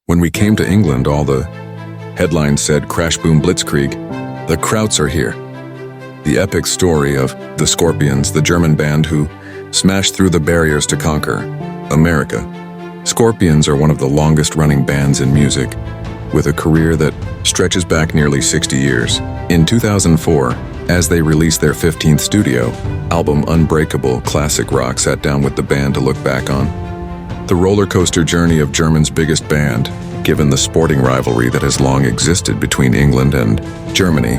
When we came to England, all the headlines said Crash Boom Blitzkrieg, the Krauts are here. The epic story of the Scorpions, the German band who smashed through the barriers to conquer America. Scorpions are one of the longest-running bands in music, with a career that stretches back nearly 60 years. In 2004, as they released their 15th studio album Unbreakable, classic rock sat down with the band to look back on the roller coaster journey of Germany's biggest band, given the sporting rivalry that has long existed between England and Germany.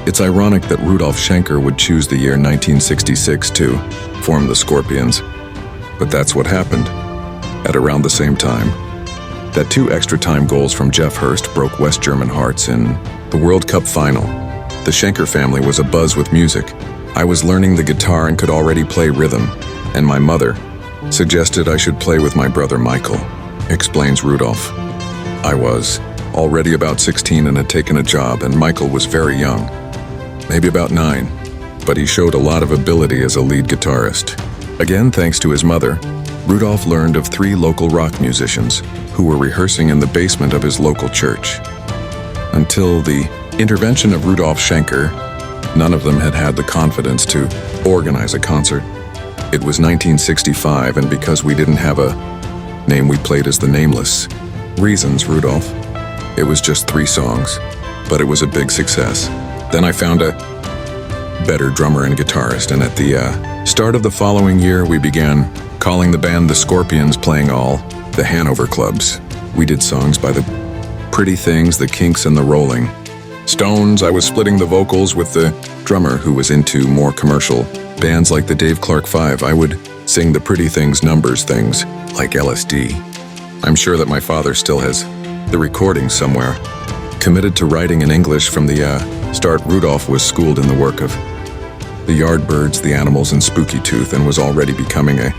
It's ironic that Rudolf Schenker would choose the year 1966 to form the Scorpions, but that's what happened. At around the same time, that 2 extra-time goals from Jeff Hurst broke West German hearts in the World Cup final. The Schenker family was abuzz with music. I was learning the guitar and could already play rhythm, and my mother suggested I should play with my brother Michael, explains Rudolf. I was already about 16 and had taken a job, and Michael was very young, maybe about 9, but he showed a lot of ability as a lead guitarist. Again, thanks to his mother, Rudolf learned of 3 local rock musicians who were rehearsing in the basement of his local church. Until the intervention of Rudolf Schenker, none of them had the confidence to organize a concert. It was 1965, and because we didn't have a name, we played as the Nameless. Reasons, Rudolf. It was just 3 songs, but it was a big success. Then I found a better drummer and guitarist, and at the start of the following year, we began calling the band the Scorpions, playing all the Hanover clubs. We did songs by the Pretty Things, the Kinks, and the Rolling Stones. I was splitting the vocals with the drummer who was into more commercial bands like the Dave Clark 5. I would sing the Pretty Things numbers, things like LSD. I'm sure that my father still has the recording somewhere. Committed to writing in English from the start, Rudolf was schooled in the work of the Yardbirds, the Animals, and Spooky Tooth, and was already becoming a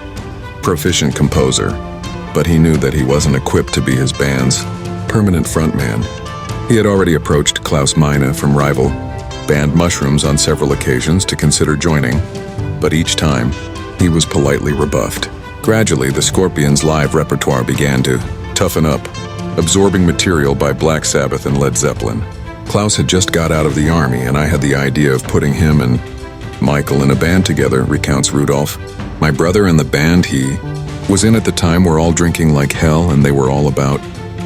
proficient composer. But he knew that he wasn't equipped to be his band's permanent frontman. He had already approached Klaus Meine from rival band Mushrooms on several occasions to consider joining, but each time, he was politely rebuffed. Gradually, the Scorpions' live repertoire began to toughen up, absorbing material by Black Sabbath and Led Zeppelin. Klaus had just got out of the army, and I had the idea of putting him and Michael in a band together, recounts Rudolf. My brother and the band he was in at the time were all drinking like hell, and they were all about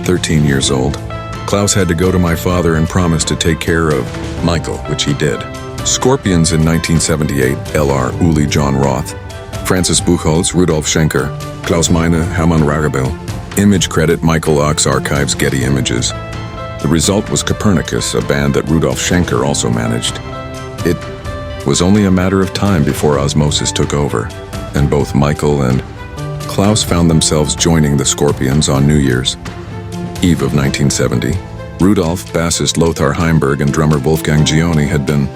13 years old. Klaus had to go to my father and promise to take care of Michael, which he did. Scorpions in 1978, L.R. Uli John Roth, Francis Buchholz, Rudolf Schenker, Klaus Meine, Hermann Rarebel. Image credit Michael Ochs Archives, Getty Images. The result was Copernicus, a band that Rudolf Schenker also managed. It was only a matter of time before osmosis took over, and both Michael and Klaus found themselves joining the Scorpions on New Year's Eve of 1970. Rudolf, bassist Lothar Heimberg, and drummer Wolfgang Gioni had been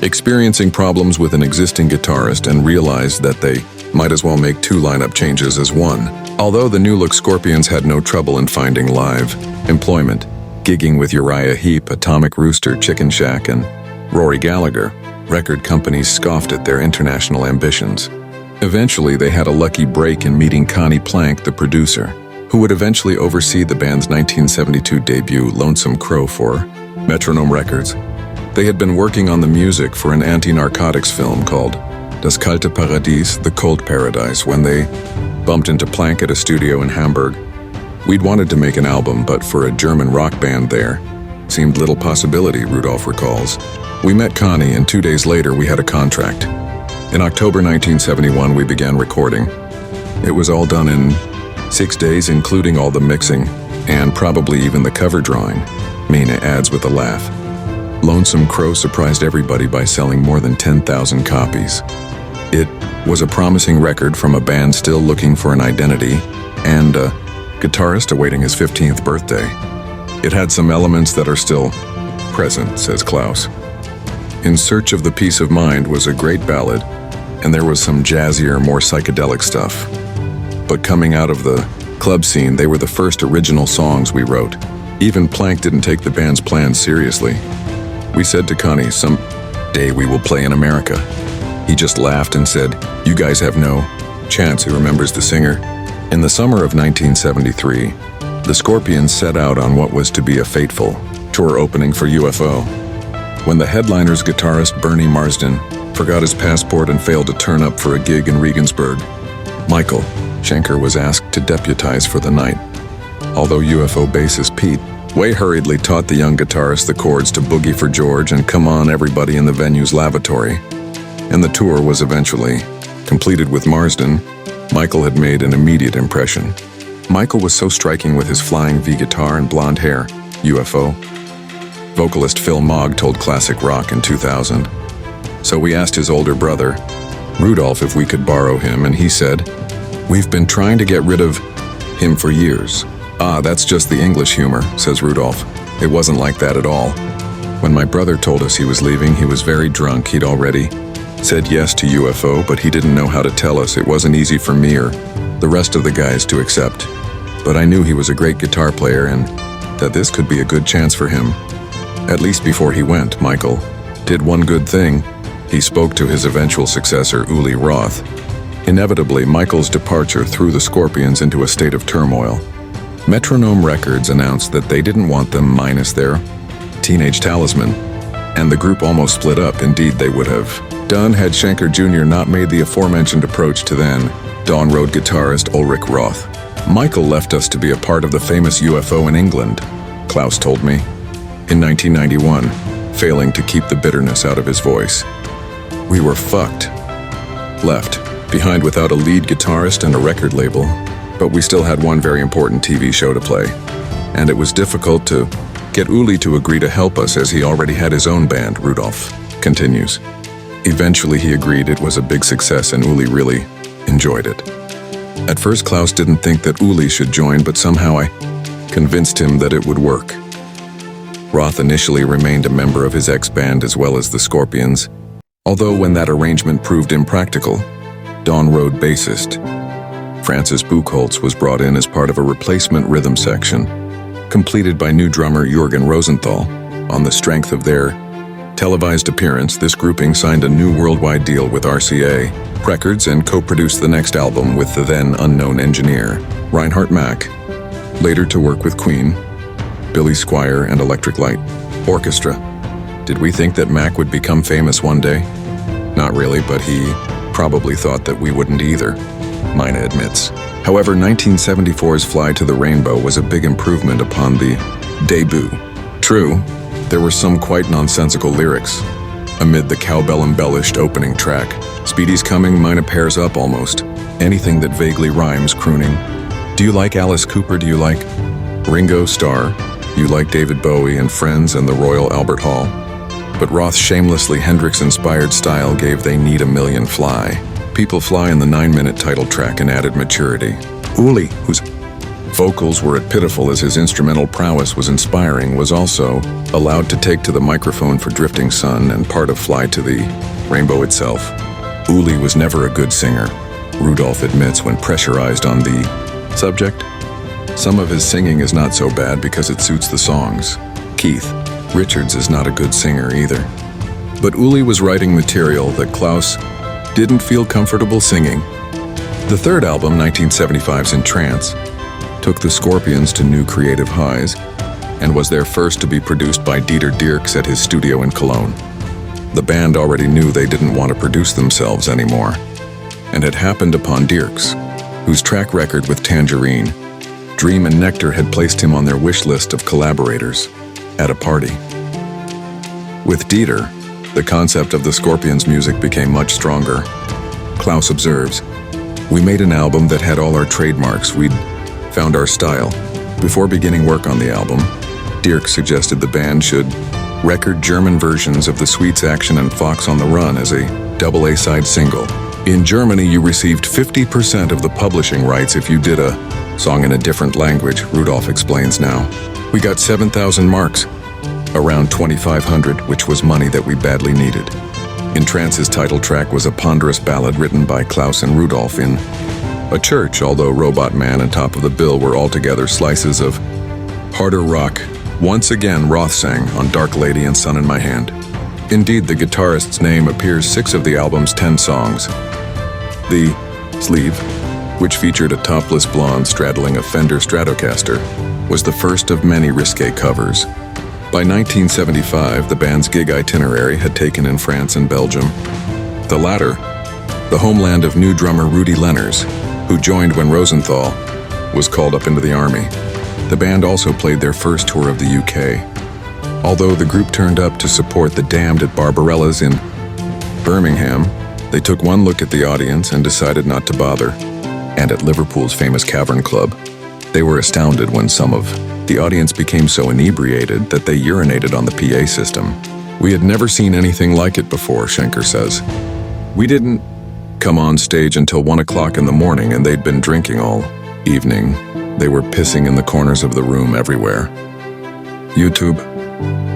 experiencing problems with an existing guitarist and realized that they might as well make 2 lineup changes as one. Although the new-look Scorpions had no trouble in finding live employment, gigging with Uriah Heep, Atomic Rooster, Chicken Shack, and Rory Gallagher, record companies scoffed at their international ambitions. Eventually, they had a lucky break in meeting Connie Plank, the producer, who would eventually oversee the band's 1972 debut, Lonesome Crow, for Metronome Records. They had been working on the music for an anti-narcotics film called Das Kalte Paradies, The Cold Paradise, when they bumped into Plank at a studio in Hamburg. We'd wanted to make an album, but for a German rock band there seemed little possibility, Rudolf recalls. We met Connie, and 2 days later we had a contract. In October 1971, we began recording. It was all done in 6 days, including all the mixing, and probably even the cover drawing, Mina adds with a laugh. Lonesome Crow surprised everybody by selling more than 10,000 copies. It was a promising record from a band still looking for an identity, and a guitarist awaiting his 15th birthday. It had some elements that are still present, says Klaus. In Search of the Peace of Mind was a great ballad, and there was some jazzier, more psychedelic stuff. But coming out of the club scene, they were the first original songs we wrote. Even Plank didn't take the band's plans seriously. We said to Connie, "Some day we will play in America." He just laughed and said, "You guys have no chance," he remembers the singer. In the summer of 1973, The Scorpions set out on what was to be a fateful tour opening for UFO. When the headliner's guitarist Bernie Marsden forgot his passport and failed to turn up for a gig in Regensburg, Michael Schenker was asked to deputize for the night. Although UFO bassist Pete Way hurriedly taught the young guitarist the chords to Boogie for George and Come On Everybody in the venue's lavatory, and the tour was eventually completed with Marsden, Michael had made an immediate impression. Michael was so striking with his flying V guitar and blonde hair, UFO. Vocalist Phil Mogg told Classic Rock in 2000. So we asked his older brother, Rudolph, if we could borrow him, and he said, "We've been trying to get rid of him for years." "Ah, that's just the English humor," says Rudolph. "It wasn't like that at all. When my brother told us he was leaving, he was very drunk. He'd already said yes to UFO, but he didn't know how to tell us. It wasn't easy for me or the rest of the guys to accept. But I knew he was a great guitar player and that this could be a good chance for him." At least before he went, Michael did one good thing. He spoke to his eventual successor, Uli Roth. Inevitably, Michael's departure threw the Scorpions into a state of turmoil. Metronome Records announced that they didn't want them minus their Teenage Talisman, and the group almost split up. Indeed, they would have done had Schenker Jr. not made the aforementioned approach to then Dawn Road guitarist Ulrich Roth. "Michael left us to be a part of the famous UFO in England," Klaus told me, in 1991, failing to keep the bitterness out of his voice. "We were fucked. Left behind without a lead guitarist and a record label, but we still had one very important TV show to play, and it was difficult to get Uli to agree to help us as he already had his own band," Rudolph continues. Eventually he agreed. It was a big success and Uli really enjoyed it. At first Klaus didn't think that Uli should join, but somehow I convinced him that it would work. Roth initially remained a member of his ex-band as well as the Scorpions, although when that arrangement proved impractical, Dawn Road bassist Francis Buchholz was brought in as part of a replacement rhythm section, completed by new drummer Jürgen Rosenthal. On the strength of their televised appearance, this grouping signed a new worldwide deal with RCA Records and co-produced the next album with the then unknown engineer, Reinhard Mack, later to work with Queen, Billy Squier, and Electric Light Orchestra. Did we think that Mack would become famous one day? Not really, but he probably thought that we wouldn't either, Mina admits. However, 1974's Fly to the Rainbow was a big improvement upon the debut. True, there were some quite nonsensical lyrics amid the cowbell-embellished opening track. "Speedy's coming," Mina pairs up almost. Anything that vaguely rhymes, crooning. "Do you like Alice Cooper? Do you like Ringo Starr? You like David Bowie and Friends and the Royal Albert Hall?" But Roth's shamelessly Hendrix-inspired style gave They Need a Million Fly. People Fly in the 9-minute title track and added maturity. Uli, whose vocals were as pitiful as his instrumental prowess was inspiring, was also allowed to take to the microphone for Drifting Sun and part of Fly to the Rainbow itself. Uli was never a good singer, Rudolph admits when pressurized on the subject. Some of his singing is not so bad because it suits the songs. Keith Richards is not a good singer either. But Uli was writing material that Klaus didn't feel comfortable singing. The third album, 1975's In Trance, took the Scorpions to new creative highs and was their first to be produced by Dieter Dierks at his studio in Cologne. The band already knew they didn't want to produce themselves anymore, and it happened upon Dierks, whose track record with Tangerine, Dream and Nectar had placed him on their wish list of collaborators at a party. With Dieter, the concept of the Scorpions' music became much stronger. Klaus observes, "We made an album that had all our trademarks. We'd found our style. Before beginning work on the album, Dierks suggested the band should record German versions of The Sweets Action and Fox on the Run as a double A-side single. In Germany, you received 50% of the publishing rights if you did a song in a different language," Rudolph explains now. "We got 7,000 marks, around 2,500, which was money that we badly needed." In Trance's title track was a ponderous ballad written by Klaus and Rudolph in a church, although Robot Man and Top of the Bill were altogether slices of harder rock. Once again, Roth sang on Dark Lady and Sun in My Hand. Indeed, the guitarist's name appears 6 of the album's 10 songs. The sleeve which featured a topless blonde straddling a Fender Stratocaster, was the first of many risque covers. By 1975, the band's gig itinerary had taken in France and Belgium. The latter, the homeland of new drummer Rudy Lenners, who joined when Rosenthal was called up into the army. The band also played their first tour of the UK. Although the group turned up to support the Damned at Barbarella's in Birmingham, they took one look at the audience and decided not to bother. And at Liverpool's famous Cavern Club, they were astounded when some of the audience became so inebriated that they urinated on the PA system. "We had never seen anything like it before," Schenker says. "We didn't come on stage until 1 o'clock in the morning, and they'd been drinking all evening. They were pissing in the corners of the room everywhere." YouTube,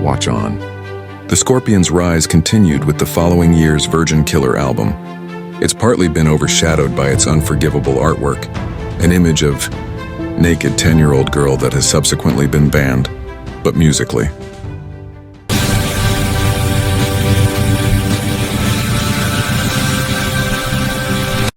watch on. The Scorpions' rise continued with the following year's Virgin Killer album. It's partly been overshadowed by its unforgivable artwork, an image of naked 10-year-old girl that has subsequently been banned, but musically,